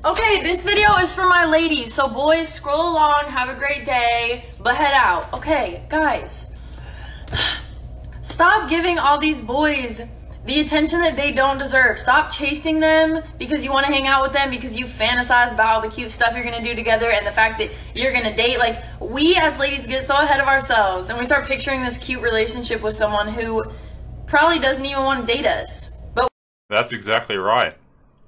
Okay, this video is for my ladies, so boys, scroll along, have a great day, but head out. Okay, guys, stop giving all these boys the attention that they don't deserve. Stop chasing them because you want to hang out with them, because you fantasize about all the cute stuff you're going to do together and the fact that you're going to date. Like, we as ladies get so ahead of ourselves and we start picturing this cute relationship with someone who probably doesn't even want to date us. But that's exactly right.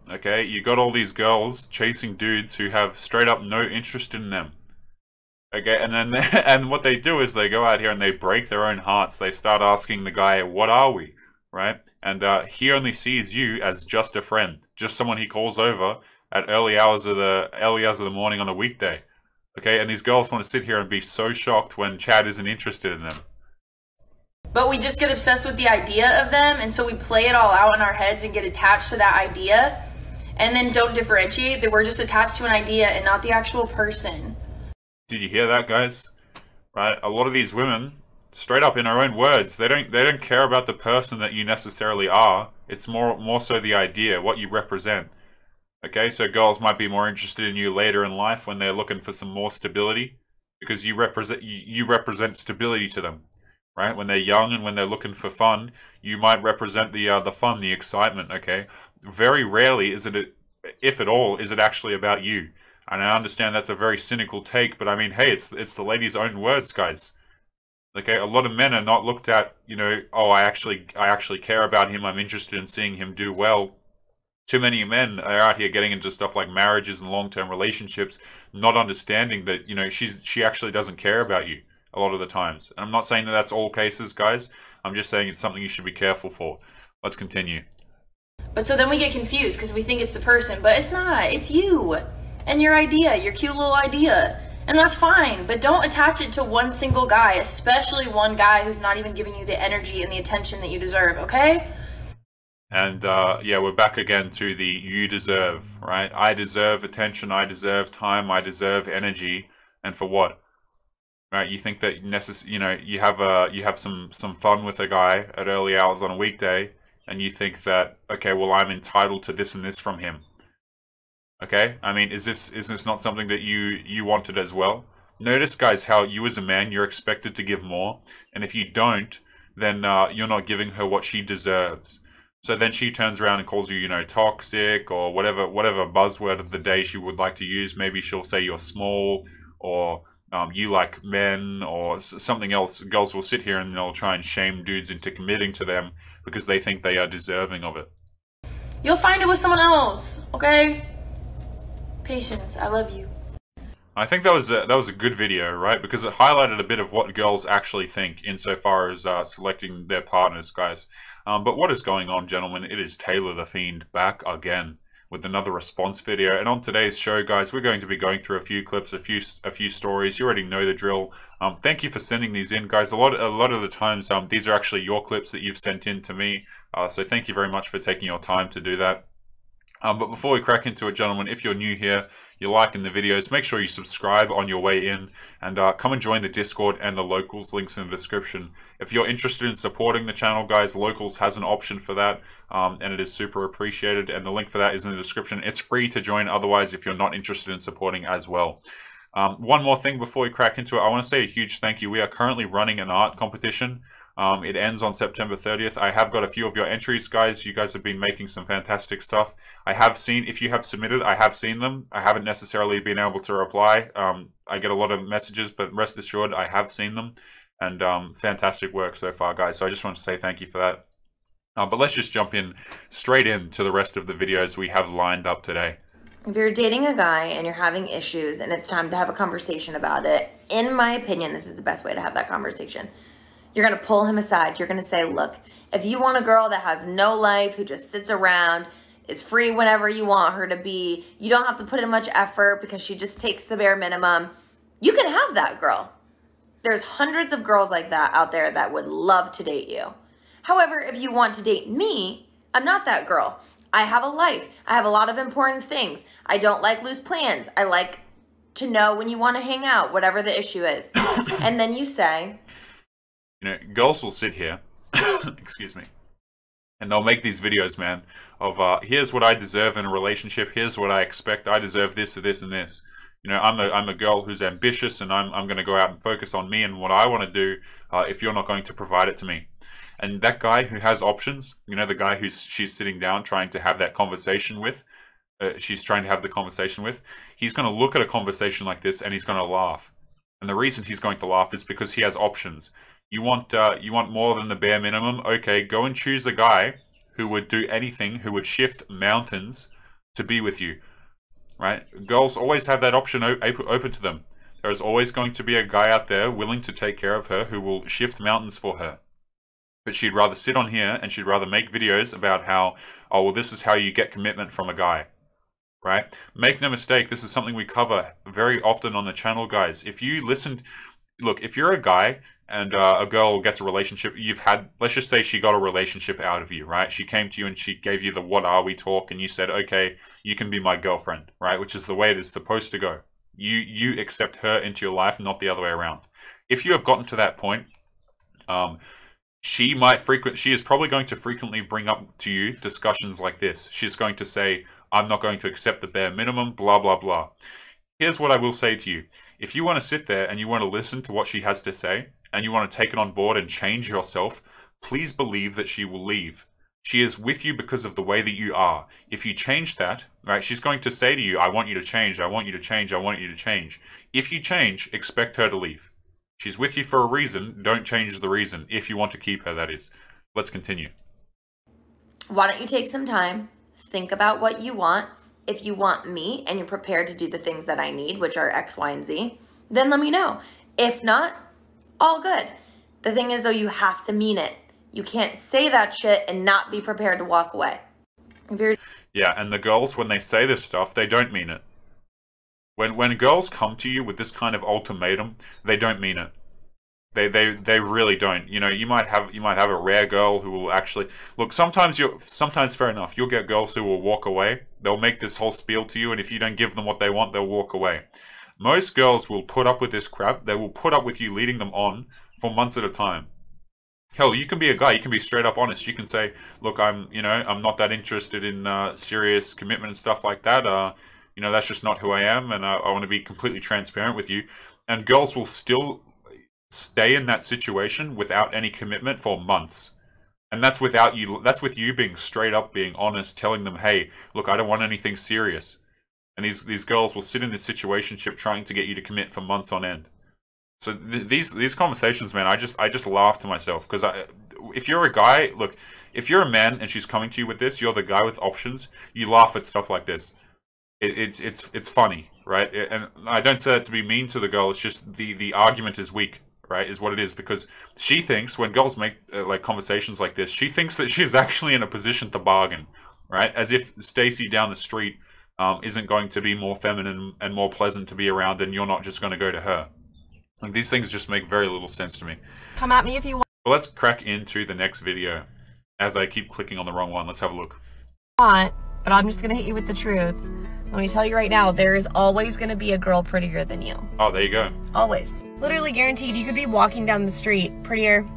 Okay, you got all these girls chasing dudes who have straight up no interest in them. Okay, and then and what they do is they go out here and they break their own hearts. They start asking the guy, "What are we?" Right? And he only sees you as just a friend, just someone he calls over at early hours of the morning on a weekday. Okay, and these girls want to sit here and be so shocked when Chad isn't interested in them. But we just get obsessed with the idea of them, and so we play it all out in our heads and get attached to that idea. And then don't differentiate that we're just attached to an idea and not the actual person. Did you hear that, guys? Right? A lot of these women, straight up in our own words, they don't care about the person that you necessarily are. It's more so the idea, what you represent. Okay, so girls might be more interested in you later in life when they're looking for some more stability, because you represent stability to them. Right? When they're young and when they're looking for fun, you might represent the fun, the excitement, okay? Very rarely is it, if at all, is it actually about you. And I understand that's a very cynical take, but I mean, hey, it's the lady's own words, guys. Okay, a lot of men are not looked at, you know, oh, I actually care about him, I'm interested in seeing him do well. Too many men are out here getting into stuff like marriages and long-term relationships, not understanding that, you know, she actually doesn't care about you a lot of the times. And I'm not saying that that's all cases, guys. I'm just saying it's something you should be careful for. Let's continue. But so then we get confused because we think it's the person, but it's not. It's you and your idea, your cute little idea. And that's fine, but don't attach it to one single guy, especially one guy who's not even giving you the energy and the attention that you deserve, okay? And yeah, we're back again to the you deserve, right? I deserve attention, I deserve time, I deserve energy. And for what? Right, you think that you know, you have some fun with a guy at early hours on a weekday, and you think that, okay, well, I'm entitled to this and this from him. Okay, I mean, is this not something that you wanted as well? Notice, guys, how you as a man, you're expected to give more, and if you don't, then you're not giving her what she deserves. So then she turns around and calls you, you know, toxic, or whatever buzzword of the day she would like to use. Maybe she'll say you're small, or you like men, or something else. Girls will sit here and they'll try and shame dudes into committing to them because they think they are deserving of it. You'll find it with someone else, okay? Patience, I love you. I think that was a good video, right? Because it highlighted a bit of what girls actually think insofar as selecting their partners, guys. But what is going on, gentlemen? It is Taylor the Fiend back again with another response video. And on today's show, guys, we're going to be going through a few clips, a few stories. You already know the drill. Thank you for sending these in, guys. A lot of the times, these are actually your clips that you've sent in to me. So thank you very much for taking your time to do that. But before we crack into it, gentlemen, if you're new here, you're liking the videos, make sure you subscribe on your way in, and come and join the Discord and the Locals, links in the description. If you're interested in supporting the channel, guys, Locals has an option for that, and it is super appreciated, and the link for that is in the description. It's free to join, otherwise, if you're not interested in supporting as well. One more thing before we crack into it, I want to say a huge thank you. We are currently running an art competition. It ends on September 30th. I have got a few of your entries, guys. You guys have been making some fantastic stuff. I have seen, if you have submitted, I have seen them. I haven't necessarily been able to reply. I get a lot of messages, but rest assured, I have seen them. And fantastic work so far, guys. So I just want to say thank you for that. But let's just jump straight into the rest of the videos we have lined up today. If you're dating a guy and you're having issues and it's time to have a conversation about it, in my opinion, this is the best way to have that conversation. You're going to pull him aside. You're going to say, look, if you want a girl that has no life, who just sits around, is free whenever you want her to be, you don't have to put in much effort because she just takes the bare minimum, you can have that girl. There's hundreds of girls like that out there that would love to date you. However, if you want to date me, I'm not that girl. I have a life. I have a lot of important things. I don't like loose plans. I like to know when you want to hang out, whatever the issue is. And then you say, you know, girls will sit here, excuse me, And they'll make these videos, man, of here's what I deserve in a relationship, here's what I expect, I deserve this, this, and this. You know, I'm a girl who's ambitious, and I'm going to go out and focus on me and what I want to do if you're not going to provide it to me. And that guy who has options, you know, the guy she's sitting down trying to have that conversation with, he's going to look at a conversation like this and he's going to laugh. And the reason he's going to laugh is because he has options. You want more than the bare minimum? Okay, go and choose a guy who would do anything, who would shift mountains to be with you. Right? Girls always have that option open to them. There is always going to be a guy out there willing to take care of her who will shift mountains for her. But she'd rather sit on here and she'd rather make videos about how, oh, well, this is how you get commitment from a guy. Right? Make no mistake, this is something we cover very often on the channel, guys. If you listened, look, if you're a guy and a girl gets a relationship, let's just say she got a relationship out of you, right? She came to you and she gave you the what are we talk, and you said, okay, you can be my girlfriend, right? Which is the way it is supposed to go. You accept her into your life, not the other way around. If you have gotten to that point, she is probably going to frequently bring up to you discussions like this. She's going to say, I'm not going to accept the bare minimum, blah, blah, blah. Here's what I will say to you. If you want to sit there and you want to listen to what she has to say, and you want to take it on board and change yourself, please believe that she will leave. She is with you because of the way that you are. If you change that, right, she's going to say to you, I want you to change, I want you to change, I want you to change. If you change, expect her to leave. She's with you for a reason, don't change the reason, if you want to keep her, that is. Let's continue. Why don't you take some time, think about what you want. If you want me and you're prepared to do the things that I need, which are X, Y, and Z, then let me know. If not, all good. The thing is, though, you have to mean it. You can't say that shit and not be prepared to walk away. Yeah, and the girls, when they say this stuff, they don't mean it. When girls come to you with this kind of ultimatum, they don't mean it. They really don't. You know, you might have a rare girl who will actually look. Sometimes fair enough. You'll get girls who will walk away. They'll make this whole spiel to you, and if you don't give them what they want, they'll walk away. Most girls will put up with this crap. They will put up with you leading them on for months at a time. Hell, you can be a guy. You can be straight up honest. You can say, look, I'm not that interested in serious commitment and stuff like that. You know, that's just not who I am, and I want to be completely transparent with you. And girls will still stay in that situation without any commitment for months. And that's with you being straight up, being honest, telling them, hey, look, I don't want anything serious. And these girls will sit in this situationship trying to get you to commit for months on end. So these conversations, man, I just laugh to myself, because if you're a guy, look, if you're a man and she's coming to you with this, you're the guy with options, you laugh at stuff like this. It's funny, right? And I don't say that to be mean to the girl. It's just the argument is weak, right? Is what it is, because she thinks when girls make like conversations like this, she thinks that she's actually in a position to bargain, right? As if Stacy down the street isn't going to be more feminine and more pleasant to be around, and you're not just going to go to her. Like, these things just make very little sense to me. Come at me if you want. Well, let's crack into the next video. As I keep clicking on the wrong one, let's have a look. But I'm just gonna hit you with the truth. Let me tell you right now, there is always gonna be a girl prettier than you. Oh, there you go. Always. Literally guaranteed. You could be walking down the street, prettier.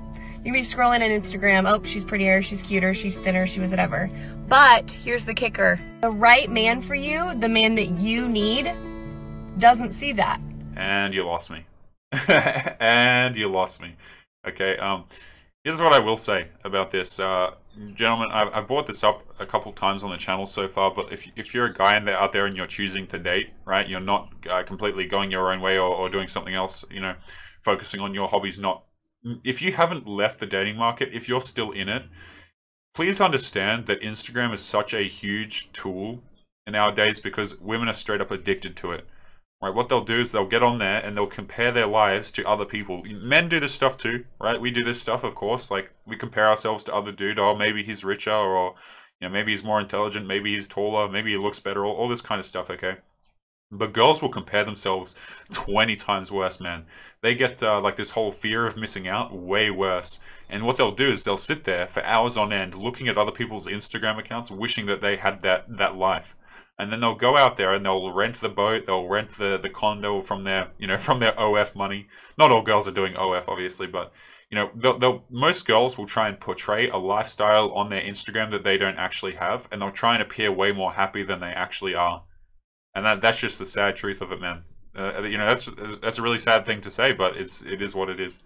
You could be scrolling on Instagram. Oh, she's prettier, she's cuter, she's thinner, she was whatever. But here's the kicker. The right man for you, the man that you need, doesn't see that. And you lost me. And you lost me. Okay, here's what I will say about this. Gentlemen, I've brought this up a couple times on the channel so far, but if you're a guy out there and you're choosing to date, right, you're not completely going your own way or doing something else, you know, focusing on your hobbies, if you haven't left the dating market, if you're still in it, please understand that Instagram is such a huge tool nowadays because women are straight up addicted to it. Right, what they'll do is they'll get on there and they'll compare their lives to other people. Men do this stuff too, right? We do this stuff, of course. Like, we compare ourselves to other dude. Oh, maybe he's richer, or you know, maybe he's more intelligent, maybe he's taller, maybe he looks better, all this kind of stuff, okay? But girls will compare themselves 20 times worse, man. They get like this whole fear of missing out way worse. And what they'll do is they'll sit there for hours on end looking at other people's Instagram accounts, wishing that they had that life. And then they'll go out there and they'll rent the boat, they'll rent the condo from their, from their OF money. Not all girls are doing OF, obviously, but, you know, most girls will try and portray a lifestyle on their Instagram that they don't actually have, and they'll try and appear way more happy than they actually are. And that's just the sad truth of it, man. You know, that's a really sad thing to say, but it is what it is.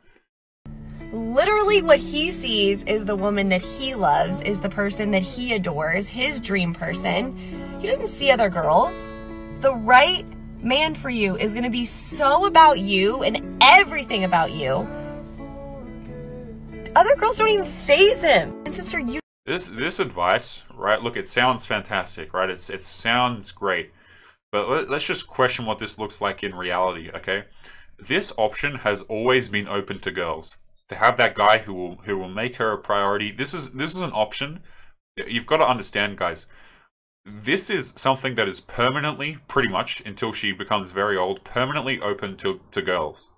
Literally what he sees is the woman that he loves, is the person that he adores, his dream person. He doesn't see other girls. The right man for you is going to be so about you and everything about you. Other girls don't even faze him. And sister, you... This advice, right? Look, it sounds fantastic, right? It sounds great. But let's just question what this looks like in reality, okay? This option has always been open to girls. To have that guy who will make her a priority. This is an option. You've got to understand, guys. This is something that is permanently, pretty much, until she becomes very old, permanently open to girls.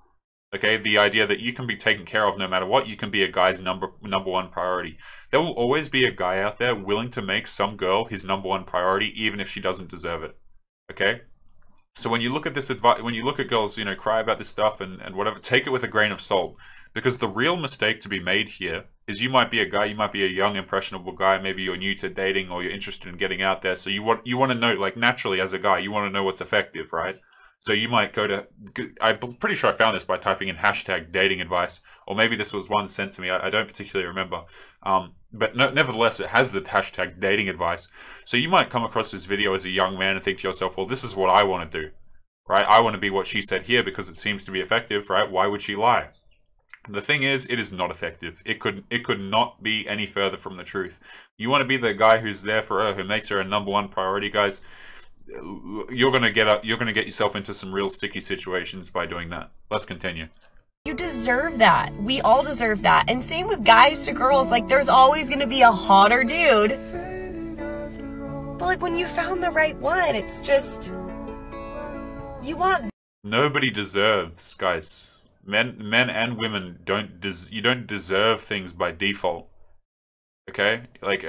Okay, the idea that you can be taken care of no matter what, you can be a guy's number one priority. There will always be a guy out there willing to make some girl his number one priority, even if she doesn't deserve it. Okay? So when you look at this advice, when you look at girls, you know, cry about this stuff and whatever, take it with a grain of salt. Because the real mistake to be made here is you might be a guy, you might be a young, impressionable guy, maybe you're new to dating or you're interested in getting out there. So you want to know, like, naturally as a guy, you want to know what's effective, right? So you might go to, I'm pretty sure I found this by typing in hashtag dating advice, or maybe this was one sent to me, I don't particularly remember. But nevertheless, it has the hashtag dating advice. So you might come across this video as a young man and think to yourself, well, this is what I want to do, right? I want to be what she said here because it seems to be effective, right? Why would she lie? The thing is, it is not effective. It could not be any further from the truth. You want to be the guy who's there for her, who makes her a number one priority, guys. You're gonna get yourself into some real sticky situations by doing that. Let's continue. You deserve that. We all deserve that. And same with guys to girls. Like, there's always gonna be a hotter dude. But like, when you found the right one, it's just, you want. Nobody deserves, guys. Men and women you don't deserve things by default. Okay? Like,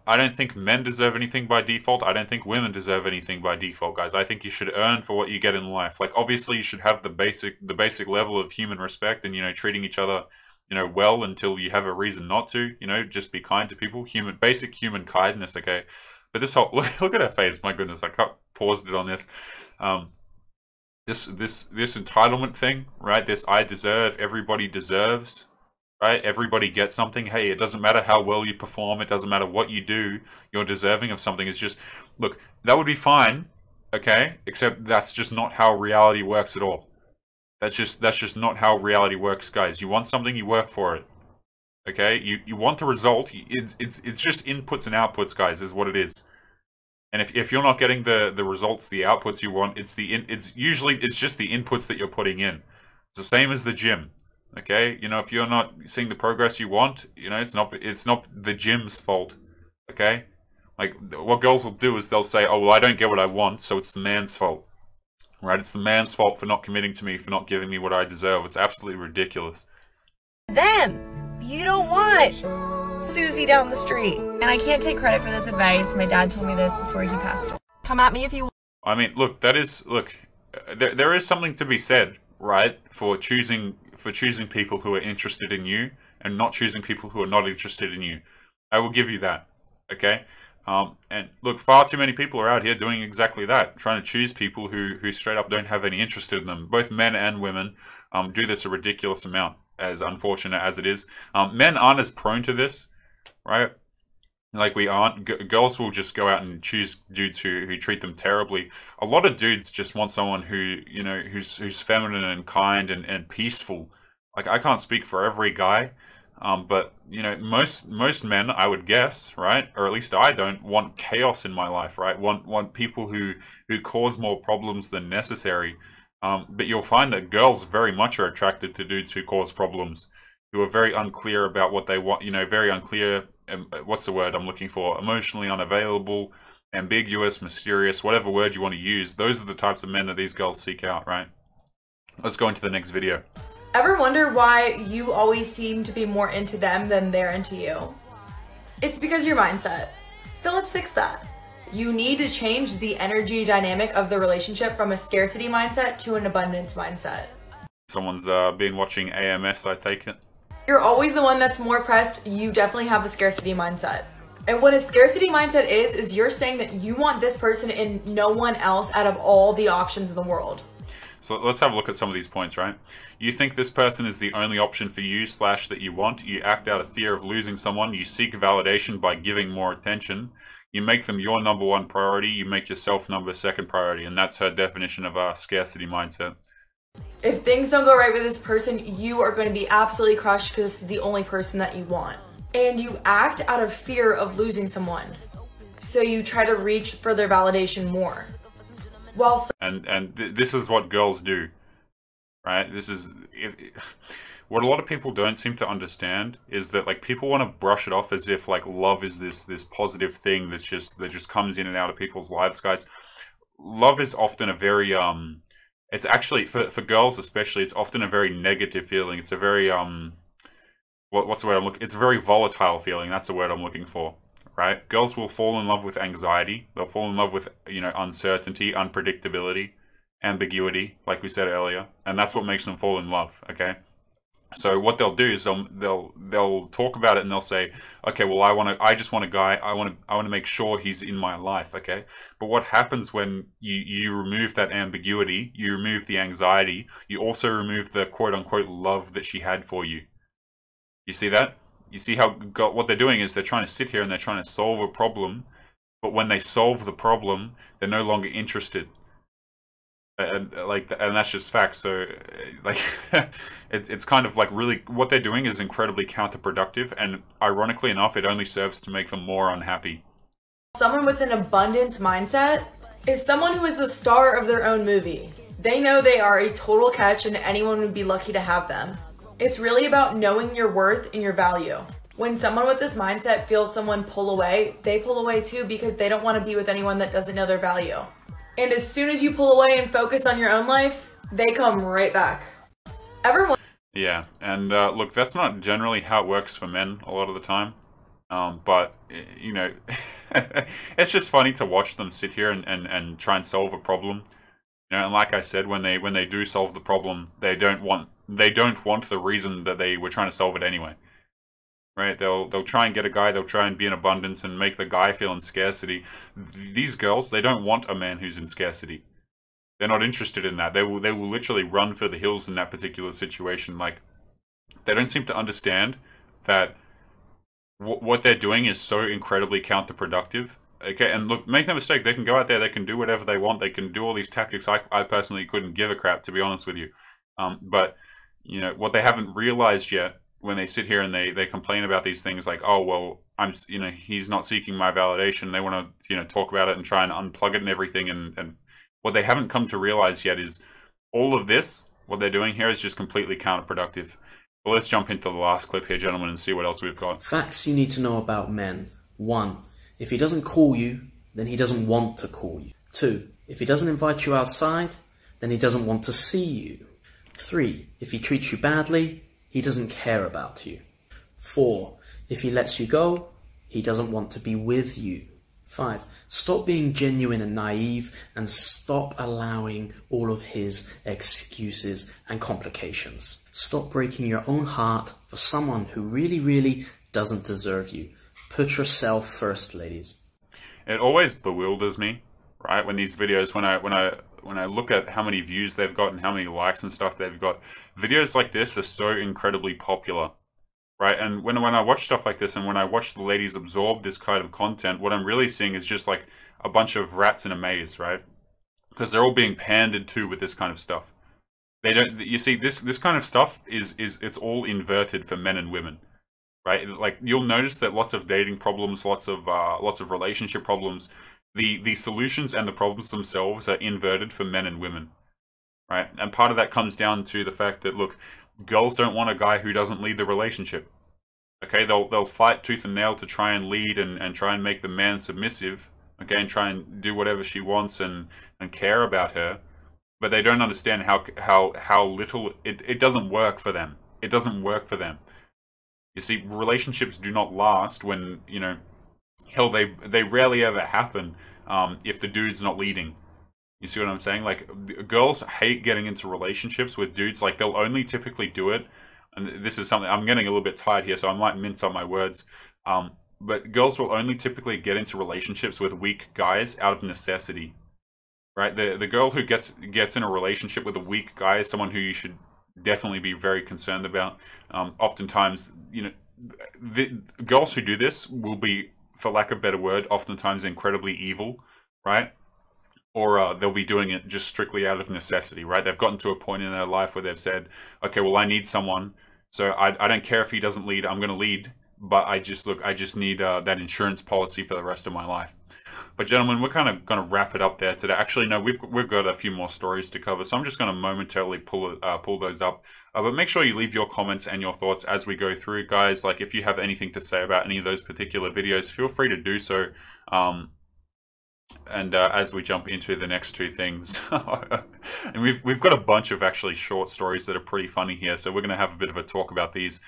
I don't think men deserve anything by default. I don't think women deserve anything by default, guys. I think you should earn for what you get in life. Like, obviously, you should have the basic level of human respect and, you know, treating each other, you know, well until you have a reason not to, you know, just be kind to people. Basic human kindness, okay? But this whole, look at her face, my goodness, I paused it on this. This entitlement thing, right? This I deserve, everybody deserves. Right? Everybody gets something. Hey, it doesn't matter how well you perform. It doesn't matter what you do. You're deserving of something. It's just, look, that would be fine, okay? Except that's just not how reality works at all. That's just not how reality works, guys. You want something, you work for it. Okay? You want the result. It's just inputs and outputs, guys, is what it is. And if you're not getting the results, the outputs you want, it's just the inputs that you're putting in. It's the same as the gym. Okay, you know, if you're not seeing the progress you want, you know, it's not the gym's fault. Okay, like what girls will do is they'll say, oh well, I don't get what I want, so it's the man's fault. Right? It's the man's fault for not committing to me, for not giving me what I deserve. It's absolutely ridiculous. Them, you don't want Susie down the street. And I can't take credit for this advice. My dad told me this before he passed away. Come at me if you want. I mean, look, there is something to be said, right, for choosing people who are interested in you and not choosing people who are not interested in you. I will give you that, okay? And look, far too many people are out here doing exactly that, trying to choose people who straight up don't have any interest in them. Both men and women do this a ridiculous amount, as unfortunate as it is. Men aren't as prone to this, right? Like we aren't. Girls will just go out and choose dudes who treat them terribly. A lot of dudes just want someone who, you know, who's feminine and kind and peaceful. Like, I can't speak for every guy, but you know, most men, I would guess, right, or at least I don't want chaos in my life, right? Want people who cause more problems than necessary. But you'll find that girls very much are attracted to dudes who cause problems, who are very unclear about what they want. You know, very unclear. What's the word I'm looking for? Emotionally unavailable, ambiguous, mysterious, whatever word you want to use. Those are the types of men that these girls seek out, right? Let's go into the next video. Ever wonder why you always seem to be more into them than they're into you? It's because your mindset. So let's fix that. You need to change the energy dynamic of the relationship from a scarcity mindset to an abundance mindset. Someone's been watching AMS, I take it. You're always the one that's more pressed. You definitely have a scarcity mindset. And what a scarcity mindset is you're saying that you want this person and no one else out of all the options in the world. So let's have a look at some of these points, right? You think this person is the only option for you / that you want. You act out of fear of losing someone. You seek validation by giving more attention. You make them your #1 priority. You make yourself #2 priority. And that's her definition of a scarcity mindset. If things don't go right with this person, you are going to be absolutely crushed because this is the only person that you want. And you act out of fear of losing someone. So you try to reach for their validation more. While this is what girls do, right? This is what a lot of people don't seem to understand is that like people want to brush it off as if like love is this positive thing that just comes in and out of people's lives, guys. Love is often a very it's actually for girls especially, it's often a very negative feeling. It's a very what's the word I'm looking? It's a very volatile feeling. That's the word I'm looking for. Right? Girls will fall in love with anxiety. They'll fall in love with, uncertainty, unpredictability, ambiguity, like we said earlier. And that's what makes them fall in love, okay? So what they'll do is they'll talk about it and they'll say, okay, well, I just want a guy. I want to make sure he's in my life, okay? But what happens when you remove that ambiguity, you remove the anxiety, you also remove the quote unquote love that she had for you. You see that? You see how what they're doing is they're trying to sit here and they're trying to solve a problem, but when they solve the problem, they're no longer interested. And that's just fact. So, like, it's kind of like really what they're doing is incredibly counterproductive, and ironically enough, it only serves to make them more unhappy. Someone with an abundance mindset is someone who is the star of their own movie. They know they are a total catch, and anyone would be lucky to have them. It's really about knowing your worth and your value. When someone with this mindset feels someone pull away, they pull away too because they don't want to be with anyone that doesn't know their value. And as soon as you pull away and focus on your own life, they come right back. Yeah, and look, that's not generally how it works for men a lot of the time. But, it's just funny to watch them sit here and try and solve a problem. And like I said, when they do solve the problem, they don't want the reason that they were trying to solve it anyway, right? They'll try and get a guy, they'll try and be in abundance and make the guy feel in scarcity. These girls, they don't want a man who's in scarcity. They're not interested in that. They will literally run for the hills in that particular situation. Like, they don't seem to understand that what they're doing is so incredibly counterproductive. Okay, and look, make no mistake, they can go out there, they can do whatever they want, they can do all these tactics. I personally couldn't give a crap, to be honest with you. But what they haven't realized yet when they sit here and they complain about these things like, oh, well, he's not seeking my validation. They want to, talk about it and try and unplug it and everything. And what they haven't come to realize yet is all of this, what they're doing here is just completely counterproductive. Well, let's jump into the last clip here, gentlemen, and see what else we've got. Facts you need to know about men. 1. If he doesn't call you, then he doesn't want to call you. 2. If he doesn't invite you outside, then he doesn't want to see you. 3. If he treats you badly, he doesn't care about you. 4. If he lets you go, he doesn't want to be with you. 5. Stop being genuine and naive and stop allowing all of his excuses and complications. Stop breaking your own heart for someone who really, really doesn't deserve you. Put yourself first, ladies. It always bewilders me, right? When these videos, when I look at how many views they've got and how many likes and stuff they've got, videos like this are so incredibly popular, right? And when I watch stuff like this and when I watch the ladies absorb this kind of content, what I'm really seeing is just like a bunch of rats in a maze, right? Because they're all being pandered to with this kind of stuff. They don't. You see, this kind of stuff it's all inverted for men and women. Right, like you'll notice that lots of dating problems, lots of relationship problems, the solutions and the problems themselves are inverted for men and women, right? And part of that comes down to the fact that look, girls don't want a guy who doesn't lead the relationship. Okay, they'll fight tooth and nail to try and lead and try and make the man submissive. Okay, and try and do whatever she wants and care about her, but they don't understand how little it doesn't work for them. It doesn't work for them. You see, relationships do not last when, hell, they rarely ever happen if the dude's not leading. You see what I'm saying? Like, girls hate getting into relationships with dudes. Like, they'll only typically do it and this is something, I'm getting a little bit tired here, so I might mince up my words. But girls will only typically get into relationships with weak guys out of necessity, right? The girl who gets in a relationship with a weak guy is someone who you should definitely be very concerned about. Oftentimes, you know, the girls who do this will be, for lack of a better word, oftentimes incredibly evil, right? Or they'll be doing it just strictly out of necessity, right? They've gotten to a point in their life where they've said, okay, well, I need someone, so I don't care if he doesn't lead, I'm going to lead, but I just need that insurance policy for the rest of my life. But gentlemen, we're kind of going to wrap it up there today. Actually, no, we've got a few more stories to cover, so I'm just going to momentarily pull those up. But make sure you leave your comments and your thoughts as we go through, guys. Like, if you have anything to say about any of those particular videos, feel free to do so. And as we jump into the next two things, and we've got a bunch of actually short stories that are pretty funny here, so we're going to have a bit of a talk about these.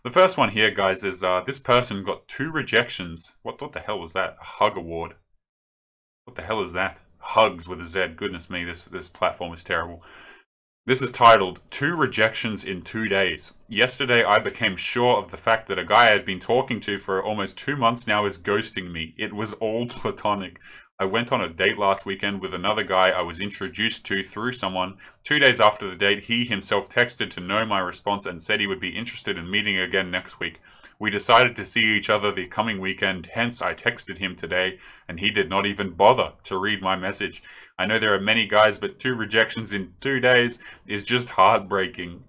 The first one here, guys, is this person got 2 rejections. What the hell was that? A hug award. What the hell is that? Hugs with a Z. Goodness me, this platform is terrible. This is titled, 2 rejections in 2 days. Yesterday, I became sure of the fact that a guy I had been talking to for almost 2 months now is ghosting me. It was all platonic. I went on a date last weekend with another guy I was introduced to through someone. 2 days after the date, he himself texted to know my response and said he would be interested in meeting again next week. We decided to see each other the coming weekend, hence I texted him today, and he did not even bother to read my message. I know there are many guys, but 2 rejections in 2 days is just heartbreaking.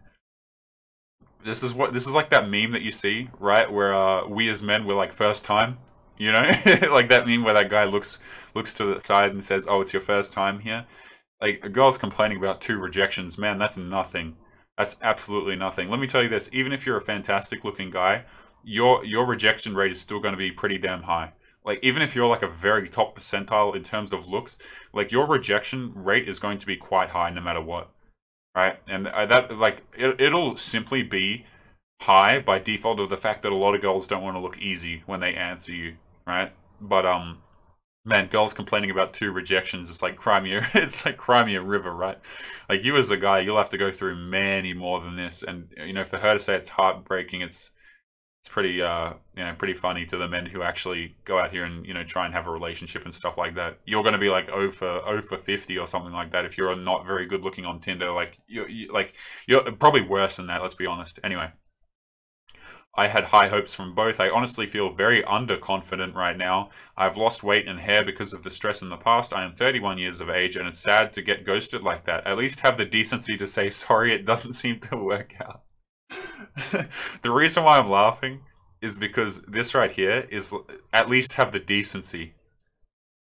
This is like that meme that you see, right? Where we as men were like first time. You know, like that meme where that guy looks to the side and says, "Oh, it's your first time here." Like, a girl's complaining about 2 rejections, man, that's nothing. That's absolutely nothing. Let me tell you this: even if you're a fantastic-looking guy, your rejection rate is still going to be pretty damn high. Like, even if you're like a very top percentile in terms of looks, like, your rejection rate is going to be quite high no matter what, right? And that, like, it'll simply be high by default of the fact that a lot of girls don't want to look easy when they answer you. Right, but man, girls complaining about 2 rejections, it's like Crimea River, right? Like, you as a guy, you'll have to go through many more than this, and you know, for her to say it's heartbreaking, it's pretty you know, pretty funny to the men who actually go out here and, you know, try and have a relationship and stuff like that. You're going to be like 0 for 50 or something like that if you're not very good looking on Tinder. Like, you're probably worse than that. Let's be honest. Anyway. I had high hopes from both. I honestly feel very underconfident right now. I've lost weight and hair because of the stress in the past. I am 31 years of age, and it's sad to get ghosted like that. At least have the decency to say sorry, it doesn't seem to work out. The reason why I'm laughing is because this right here is, at least have the decency.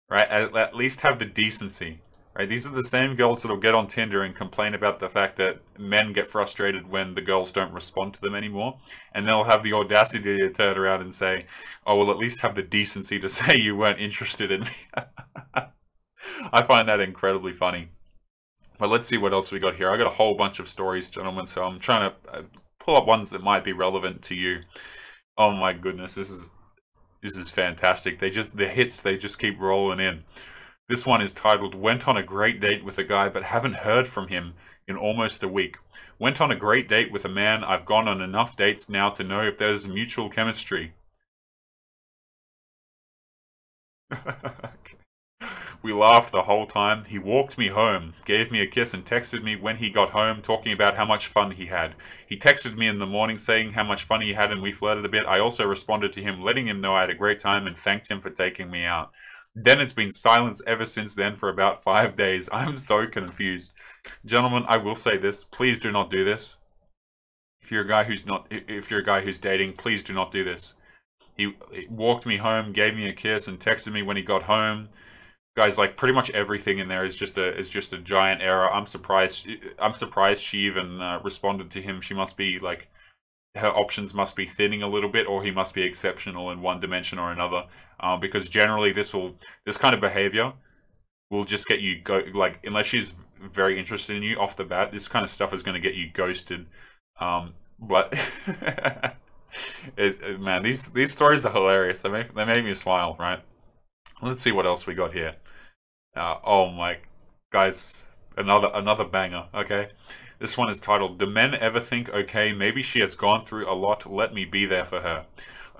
Right? At least have the decency. Right? These are the same girls that'll get on Tinder and complain about the fact that men get frustrated when the girls don't respond to them anymore. And they'll have the audacity to turn around and say, "Oh, well, at least have the decency to say you weren't interested in me." I find that incredibly funny. But let's see what else we got here. I got a whole bunch of stories, gentlemen, so I'm trying to pull up ones that might be relevant to you. Oh my goodness, this is fantastic. The hits just keep rolling in. This one is titled, "Went on a great date with a guy but haven't heard from him in almost a week. Went on a great date with a man. I've gone on enough dates now to know if there's mutual chemistry." We laughed the whole time. He walked me home, gave me a kiss and texted me when he got home talking about how much fun he had. He texted me in the morning saying how much fun he had and we flirted a bit. I also responded to him letting him know I had a great time and thanked him for taking me out. Then it's been silence ever since then for about 5 days. I'm so confused. Gentlemen, I will say this. Please do not do this. If you're a guy who's dating, please do not do this. He walked me home, gave me a kiss, and texted me when he got home. Guys, like, pretty much everything in there is just a giant error. I'm surprised she even responded to him. She must be like, her options must be thinning a little bit, or he must be exceptional in one dimension or another, because generally this kind of behavior will just get you unless she's very interested in you off the bat, this kind of stuff is going to get you ghosted. But man, these stories are hilarious. They make me smile, right? Let's see what else we got here. Oh my guys, another banger, okay? This one is titled, Do Men Ever Think, okay, maybe she has gone through a lot, let me be there for her.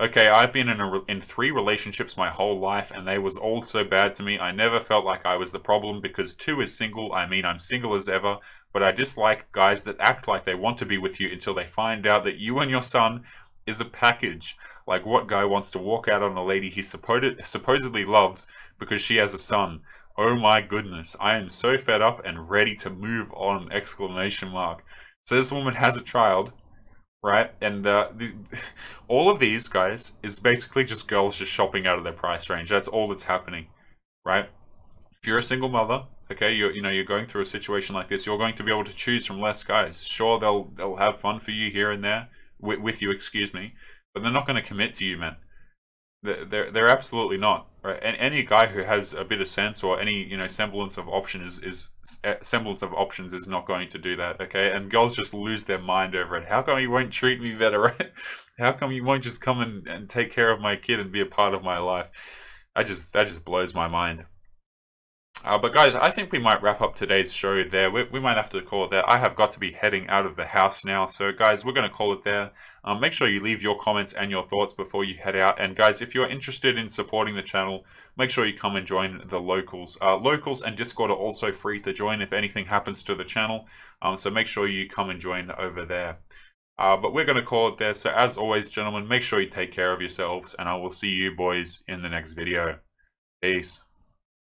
Okay, I've been in 3 relationships my whole life, and they was all so bad to me. I never felt like I was the problem because 2 is single. I mean, I'm single as ever, but I dislike guys that act like they want to be with you until they find out that you and your son is a package. Like, what guy wants to walk out on a lady he supposedly loves because she has a son? Oh my goodness, I am so fed up and ready to move on, exclamation mark. So this woman has a child, right? And all of these, guys, is basically just girls just shopping out of their price range. That's all that's happening, right? If you're a single mother, okay, you're going through a situation like this, you're going to be able to choose from less guys. Sure, they'll have fun for you here and there, with you, excuse me, but they're not going to commit to you, man. They're absolutely not, right? And any guy who has a bit of sense or any semblance of options is not going to do that, okay? And girls just lose their mind over it. How come you won't treat me better, right? How come you won't just come and take care of my kid and be a part of my life? That just blows my mind. But guys, I think we might wrap up today's show there. We might have to call it there. I have got to be heading out of the house now. So guys, we're going to call it there. Make sure you leave your comments and your thoughts before you head out. And guys, if you're interested in supporting the channel, make sure you come and join the locals. Locals and Discord are also free to join if anything happens to the channel. So make sure you come and join over there. But we're going to call it there. So as always, gentlemen, make sure you take care of yourselves. And I will see you boys in the next video. Peace.